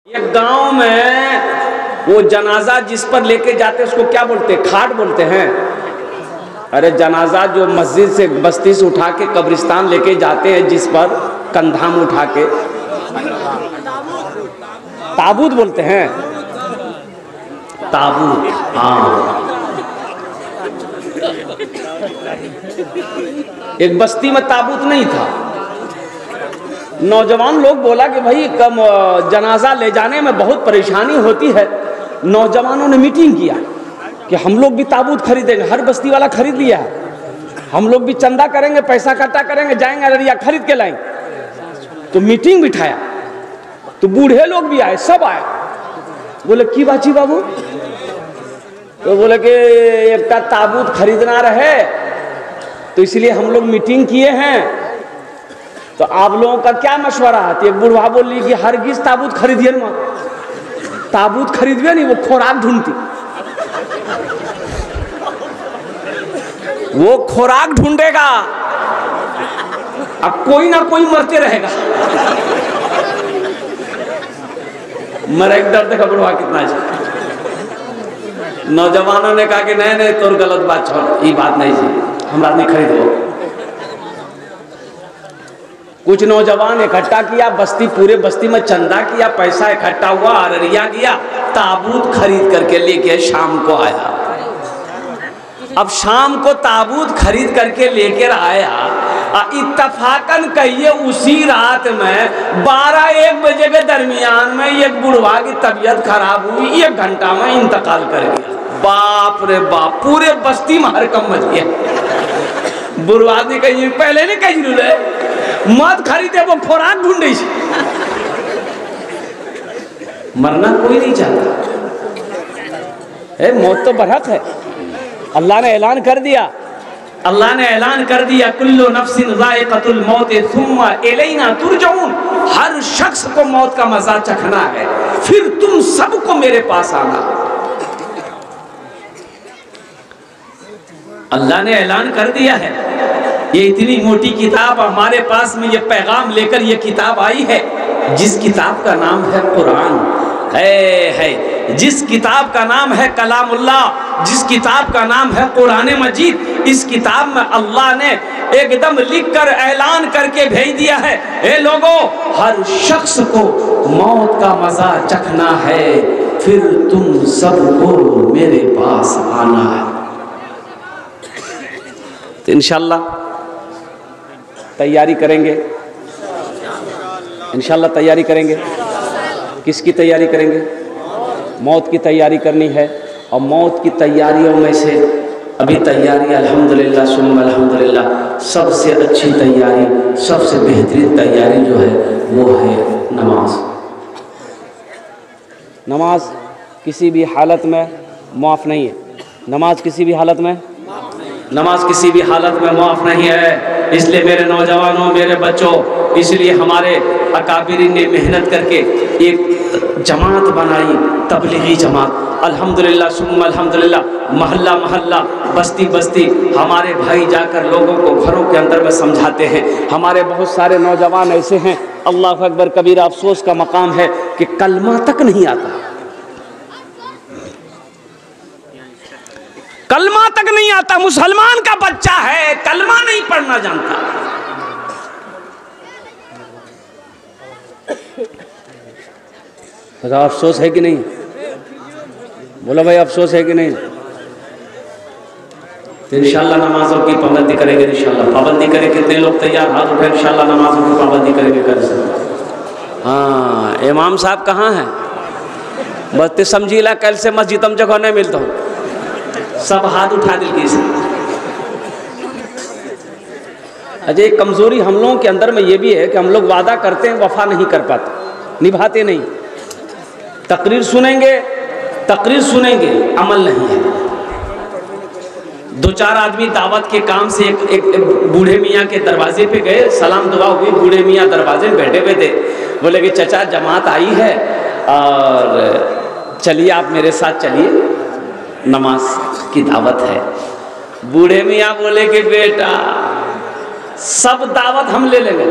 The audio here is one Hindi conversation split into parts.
एक गांव में वो जनाजा जिस पर लेके जाते उसको क्या बोलते हैं? खाट बोलते हैं। अरे जनाजा जो मस्जिद से बस्ती से उठा के कब्रिस्तान लेके जाते हैं, जिस पर कंधा में उठा के, ताबूत बोलते हैं। ताबूत, हाँ। एक बस्ती में ताबूत नहीं था। नौजवान लोग बोला कि भाई कम जनाजा ले जाने में बहुत परेशानी होती है। नौजवानों ने मीटिंग किया कि हम लोग भी ताबूत खरीदेंगे। हर बस्ती वाला खरीद लिया है, हम लोग भी चंदा करेंगे, पैसा इकट्ठा करेंगे, जाएंगे अररिया खरीद के लाएंगे। तो मीटिंग बिठाया, तो बूढ़े लोग भी आए, सब आए। बोले की बाची बाबू? तो बोले कि एक ताबूत खरीदना रहे, तो इसलिए हम लोग मीटिंग किए हैं। तो आप लोगों का क्या मशवरा है? तो एक बुढ़वा बोली कि हरगिज ताबूत खरीदिए ना, ताबूत खरीदिए नहीं, वो खुराक ढूंढती, वो खुराक ढूंढेगा, अब कोई ना कोई मरते रहेगा। मरे डर देखा बुढ़वा कितना है। नौजवानों ने कहा कि नहीं नहीं तोर गलत बात छोड़, ये बात नहीं जी, हमरा नहीं खरीदो। कुछ नौजवान इकट्ठा किया, बस्ती पूरे बस्ती में चंदा किया, पैसा इकट्ठा हुआ, अररिया गया, ताबूत खरीद करके लेके शाम को आया। अब शाम को ताबूत खरीद करके लेकर आया। इत्तफाकन कहिए उसी रात में 12-1 बजे के दरमियान में एक बुढ़वा की तबीयत खराब हुई, 1 घंटा में इंतकाल कर गया। बाप रे बाप, पूरे बस्ती में हरकम मच गया। बुढ़वा ने कही पहले नहीं कही मत खरीदे, वो खुराक ढूंढे। मरना कोई नहीं चाहता है, मौत तो बरहक है। अल्लाह ने ऐलान कर दिया, अल्लाह ने ऐलान कर दिया, कुल्लु नफ्सिन ज़ाइक़तुल मौत सुम्मा इलैना तुरजऊन। हर शख्स को मौत का मजा चखना है, फिर तुम सबको मेरे पास आना। अल्लाह ने ऐलान कर दिया है। ये इतनी मोटी किताब हमारे पास में, ये पैगाम लेकर ये किताब आई है, जिस किताब का नाम है कुरान है, जिस किताब का नाम है कलामुल्लाह, जिस किताब का नाम है कुरान मजीद। इस किताब में अल्लाह ने एकदम लिख कर ऐलान करके भेज दिया है, ए लोगों, हर शख्स को मौत का मजा चखना है, फिर तुम सबको मेरे पास आना है। तो इंशाअल्लाह तैयारी करेंगे, इंशाअल्लाह तैयारी करेंगे। किसकी तैयारी करेंगे? मौत की तैयारी करनी है। और मौत की तैयारियों में से अभी तैयारी अल्हम्दुलिल्लाह सुम्मा अल्हम्दुलिल्लाह, सबसे अच्छी तैयारी, सबसे बेहतरीन तैयारी जो है वो है नमाज। नमाज किसी भी हालत में माफ़ नहीं है। नमाज किसी भी हालत में, नमाज किसी भी हालत में माफ़ नहीं है। इसलिए मेरे नौजवानों, मेरे बच्चों, इसलिए हमारे अकाबिरीन ने मेहनत करके एक जमात बनाई, तबलीगी जमात। अल्हम्दुलिल्लाह सुम्मा अल्हम्दुलिल्लाह, महल्ला महल्ला, बस्ती बस्ती हमारे भाई जाकर लोगों को घरों के अंदर में समझाते हैं। हमारे बहुत सारे नौजवान ऐसे हैं, अल्लाह अकबर कबीरा, अफसोस का मकाम है कि कलमा तक नहीं आता, कलमा तक नहीं आता। मुसलमान का बच्चा है, कलमा नहीं पढ़ना जानता। तो अफसोस है कि नहीं? बोलो भाई, अफसोस है कि नहीं? तो इंशाल्लाह नमाजों की पाबंदी करेंगे, इंशाल्लाह पाबंदी करें। कितने लोग तैयार? हाथ उठाए। इंशाल्लाह नमाजों की पाबंदी करेंगे कर सकते। हाँ, इमाम साहब कहाँ हैं? बस समझीला कल से मस्जिद में जगह नहीं मिलता हूँ, सब हाथ उठा दिल की से। अजय कमजोरी हम लोगों के अंदर में ये भी है कि हम लोग वादा करते हैं, वफा नहीं कर पाते, निभाते नहीं। तकरीर सुनेंगे, तकरीर सुनेंगे, अमल नहीं है। 2-4 आदमी दावत के काम से एक बूढ़े मियाँ के दरवाजे पे गए, सलाम दुआ हुई। बूढ़े मियाँ दरवाजे में बैठे हुए थे। बोले कि चचा जमात आई है और चलिए आप मेरे साथ चलिए, नमाज की दावत है। बूढ़े मियाँ बोले कि बेटा सब दावत हम ले लेंगे,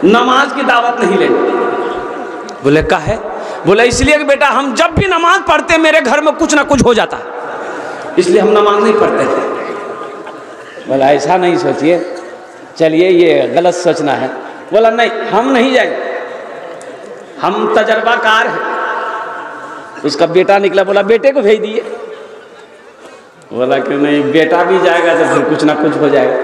नमाज की दावत नहीं लेंगे। बोले का है? बोला इसलिए कि बेटा हम जब भी नमाज पढ़ते मेरे घर में कुछ ना कुछ हो जाता, इसलिए हम नमाज नहीं पढ़ते थे। बोला ऐसा नहीं सोचिए, चलिए ये गलत सोचना है। बोला नहीं हम नहीं जाएंगे, हम तजर्बाकार हैं। उसका बेटा निकला, बोला बेटे को भेज दिए। बोला कि नहीं बेटा भी जाएगा तो फिर कुछ ना कुछ हो जाएगा।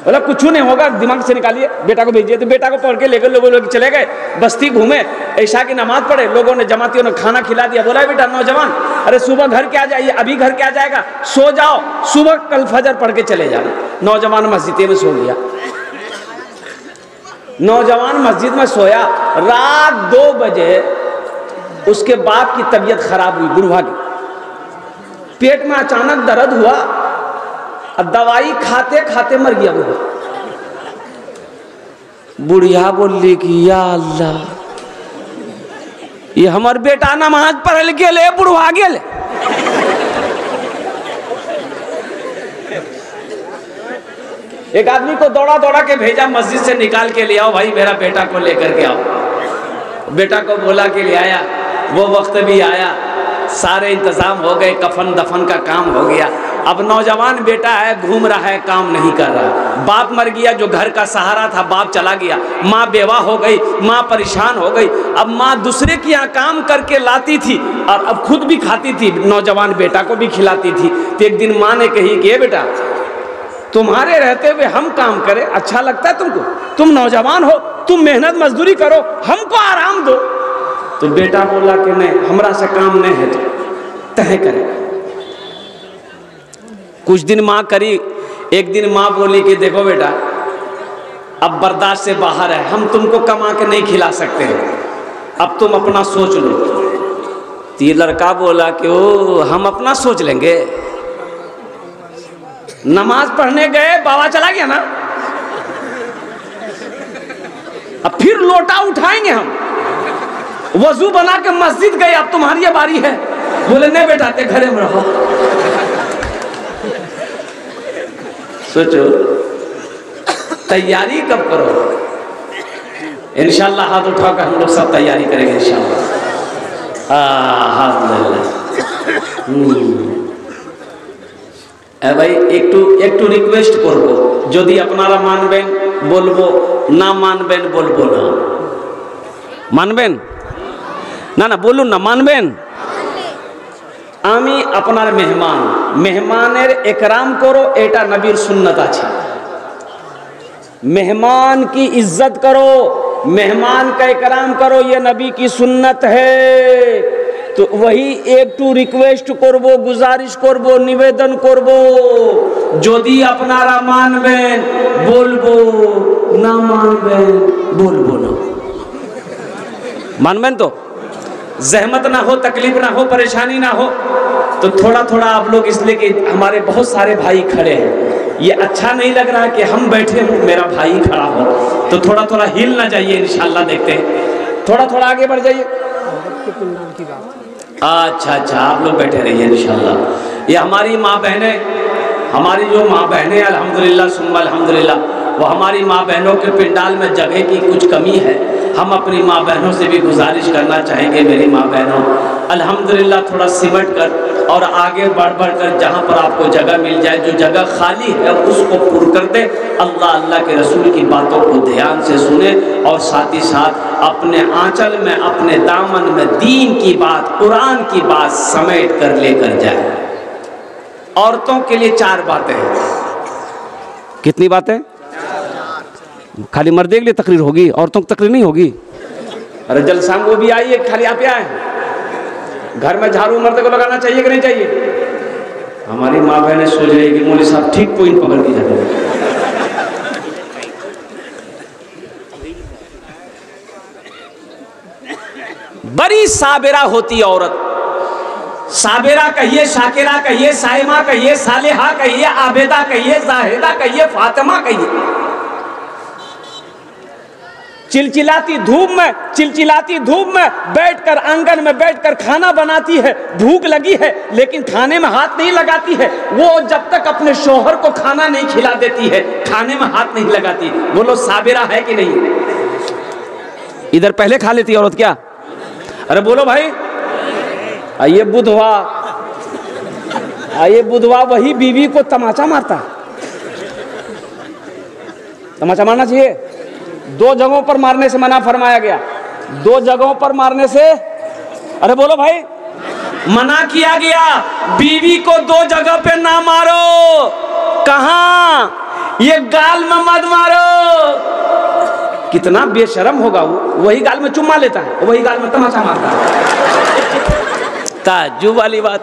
बोला कुछ नहीं होगा, दिमाग से निकालिए, बेटा को भेजिए। तो बेटा को पढ़ के लेकर लोग चले गए, बस्ती घूमे, ऐशा की नमाज पढ़े, लोगों ने जमातियों ने खाना खिला दिया। बोला बेटा नौजवान, अरे सुबह घर क्या जाइए, अभी घर क्या जाएगा, सो जाओ, सुबह कल फजर पढ़ के चले जाना। नौजवान मस्जिद में सो गया। नौजवान मस्जिद में सोया, रात 2 बजे उसके बाप की तबीयत खराब हुई, बुढ़वा की, पेट में अचानक दर्द हुआ, दवाई खाते खाते मर गया वो। बुढ़िया बोली कि या अल्लाह, ये हमार बेटा नमाज पढ़ल गेले बुढ़वा गेले। एक आदमी को दौड़ा दौड़ा के भेजा, मस्जिद से निकाल के ले आओ भाई, मेरा बेटा को लेकर के आओ। बेटा को बोला के ले आया, वो वक्त भी आया, सारे इंतजाम हो गए, कफन दफन का काम हो गया। अब नौजवान बेटा है, घूम रहा है, काम नहीं कर रहा। बाप मर गया, जो घर का सहारा था, बाप चला गया। माँ बेवा हो गई, माँ परेशान हो गई। अब माँ दूसरे के यहाँ काम करके लाती थी और अब खुद भी खाती थी, नौजवान बेटा को भी खिलाती थी। तो एक दिन माँ ने कही कि बेटा तुम्हारे रहते हुए हम काम करें, अच्छा लगता है तुमको? तुम नौजवान हो, तुम मेहनत मजदूरी करो, हमको आराम दो। तो बेटा बोला कि नहीं, हमरा से काम नहीं है, तो तय करे। कुछ दिन माँ करी, एक दिन माँ बोली कि देखो बेटा अब बर्दाश्त से बाहर है, हम तुमको कमा के नहीं खिला सकते हैं, अब तुम अपना सोच लो। तो ये लड़का बोला कि ओ हम अपना सोच लेंगे। नमाज पढ़ने गए, बाबा चला गया ना, अब फिर लोटा उठाएंगे हम। वजू बना के मस्जिद गए, अब तुम्हारी ये बारी है। बोले नहीं बेटा ते घरे में रहो। सोचो तैयारी कब करो। इंशाल्लाह हाथ उठाकर हम लोग सब तैयारी करेंगे इंशाल्लाह। भाई एक रिक्वेस्ट करबो, যদি আপনারা মানবেন বলবো, না মানবেন বলবো না। মানবেন না? না বলুন না, মানবেন? আমি আপনার মেহমান, মেহমানের একরাম করো, এটা নবীর সুন্নত আছে। मेहमान की इज्जत करो, मेहमान का इकराम करो, ये नबी की सुन्नत है। तो वही एक टू रिक्वेस्ट करबो, गुजारिश करबो, निवेदन करबो, যদি আপনারা মানবেন বলবো, না মানবেন বলবো না। मानবেন तो? जहमत ना हो, तकलीफ ना हो, परेशानी ना हो। तो थोड़ा थोड़ा आप लोग, इसलिए कि हमारे बहुत सारे भाई खड़े हैं, ये अच्छा नहीं लग रहा कि हम बैठे हो मेरा भाई खड़ा हो, तो थोड़ा थोड़ा हिल ना जाइए, इंशाल्लाह देखते हैं। थोड़ा थोड़ा आगे बढ़ जाइए। अच्छा अच्छा, आप लोग बैठे रहिए इंशाल्लाह। ये हमारी माँ बहनें, हमारी जो माँ बहनें अल्हम्दुलिल्लाह सुम्मा अल्हम्दुलिल्लाह, वो हमारी माँ बहनों के पिंडाल में जगह की कुछ कमी है। हम अपनी माँ बहनों से भी गुजारिश करना चाहेंगे, मेरी माँ बहनों अल्हम्दुलिल्लाह थोड़ा सिमट कर और आगे बढ़ बढ़ कर जहाँ पर आपको जगह मिल जाए, जो जगह खाली है उसको पूर्ण कर दे। अल्लाह अल्लाह के रसूल की बातों को ध्यान से सुने और साथ ही साथ अपने आंचल में, अपने दामन में दीन की बात, कुरान की बात समेट कर लेकर जाए। औरतों के लिए 4 बातें हैं। कितनी बातें? खाली मर्दे के लिए तकरीर होगी, औरतों की तकरीर नहीं होगी। अरे जलसांग वो भी आइए, खाली आप आए। घर में झाड़ू मर्दे को लगाना चाहिए कि नहीं चाहिए? हमारी माँ बहनें सोच रही कि मौलवी साहब ठीक पॉइंट पकड़ के जाते हैं। बड़ी साबिरा होती है औरत। साबिरा कहिए, शाकिरा कहिए, साइमा कहिए, सालेहा कहिए, आबेदा कहिए, जाहिदा कहिए, फातिमा कहिए। चिलचिलाती धूप में बैठकर, आंगन में बैठकर खाना बनाती है। भूख लगी है लेकिन खाने में हाथ नहीं लगाती है। वो जब तक अपने शौहर को खाना नहीं खिला देती है, खाने में हाथ नहीं लगाती। बोलो साबिरा है कि नहीं? इधर पहले खा लेती औरत क्या? अरे बोलो भाई। आइए बुधवा वही बीवी को तमाचा मारता है। तमाचा मारना चाहिए। 2 जगहों पर मारने से मना फरमाया गया। 2 जगहों पर मारने से, अरे बोलो भाई, मना किया गया। बीवी को 2 जगह पे ना मारो। कहां? ये गाल में मत मारो। कितना बेशरम होगा वो। वही गाल में चुम्मा लेता है, वही गाल में तमाचा मारता है। ताज्जुब वाली बात।